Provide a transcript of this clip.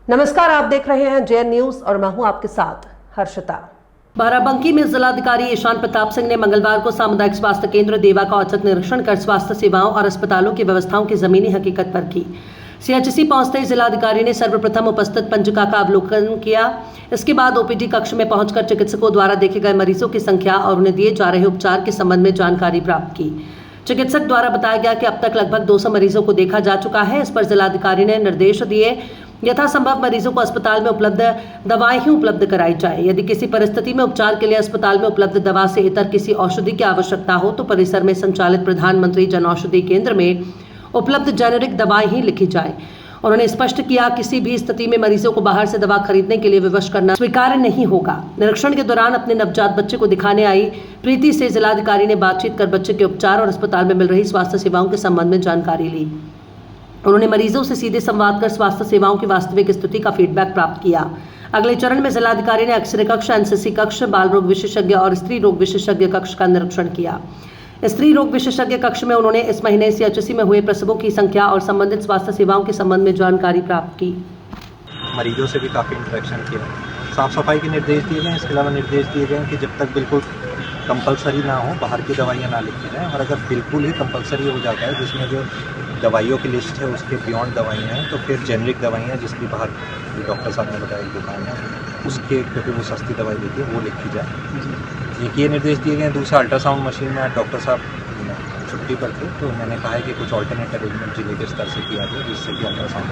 नमस्कार, आप देख रहे हैं जेएन न्यूज और मैं हूं आपके साथ हर्षिता। बाराबंकी में जिलाधिकारी ईशान प्रताप सिंह ने मंगलवार को सामुदायिक स्वास्थ्य केंद्र देवा का औचक निरीक्षण कर स्वास्थ्य सेवाओं और अस्पतालों की व्यवस्थाओं की जमीनी हकीकत पर की। सीएचसी पहुंचते ही जिलाधिकारी ने सर्वप्रथम उपस्थित पंजिका का अवलोकन किया। इसके बाद ओपीडी कक्ष में पहुंचकर चिकित्सकों द्वारा देखे गए मरीजों की संख्या और उन्हें दिए जा रहे उपचार के संबंध में जानकारी प्राप्त की। चिकित्सक द्वारा बताया गया कि अब तक लगभग 200 मरीजों को देखा जा चुका है। इस पर जिलाधिकारी ने निर्देश दिए यथासंभव मरीजों को अस्पताल में उपलब्ध दवाएं ही उपलब्ध कराई जाए। यदि किसी परिस्थिति में उपचार के लिए अस्पताल में उपलब्ध दवा से इतर किसी औषधि की आवश्यकता हो तो परिसर में संचालित प्रधानमंत्री जन औषधि केंद्र में उपलब्ध जेनेरिक दवाएं ही लिखी जाए। उन्होंने स्पष्ट किया किसी भी स्थिति में मरीजों को बाहर से दवा खरीदने के लिए विवश करना स्वीकार्य नहीं होगा। निरीक्षण के दौरान अपने नवजात बच्चे को दिखाने आई प्रीति से जिलाधिकारी ने बातचीत कर बच्चे के उपचार और अस्पताल में मिल रही स्वास्थ्य सेवाओं के संबंध में जानकारी ली। उन्होंने मरीजों से सीधे संवाद कर स्वास्थ्य सेवाओं की वास्तविक स्थिति का फीडबैक प्राप्त किया। अगले चरण में जिलाधिकारी ने एक्सरे कक्ष, एनसीसी कक्ष, बाल रोग विशेषज्ञ और स्त्री रोग विशेषज्ञ कक्ष का निरीक्षण किया। स्त्री रोग विशेषज्ञ कक्ष में उन्होंने इस महीने सीएचसी में हुए प्रसवों की संख्या और संबंधित स्वास्थ्य सेवाओं के संबंध में जानकारी प्राप्त की। मरीजों से भी काफ़ी इंटरेक्शन किया, साफ सफाई के निर्देश दिए गए। इसके अलावा निर्देश दिए गए कि जब तक बिल्कुल कंपलसरी ना हो बाहर की दवाइयाँ ना लिखी जाएँ, और अगर बिल्कुल ही कंपलसरी हो जाता है जिसमें जो दवाइयों की लिस्ट है उसके बियॉन्ड दवाइयाँ हैं, तो फिर जेनरिक दवाइयाँ जिसकी बाहर डॉक्टर साहब ने बताया दुकान है उसके, क्योंकि वो सस्ती दवाई देती है, वो लिखी जाए। एक ये निर्देश दिए गए। दूसरा, अल्ट्रासाउंड मशीन में डॉक्टर साहब छुट्टी पर थे तो मैंने कहा है कि कुछ ऑल्टरनेट अरेंजमेंट जिले के स्तर से किया जाए जिससे कि अल्ट्रासाउंड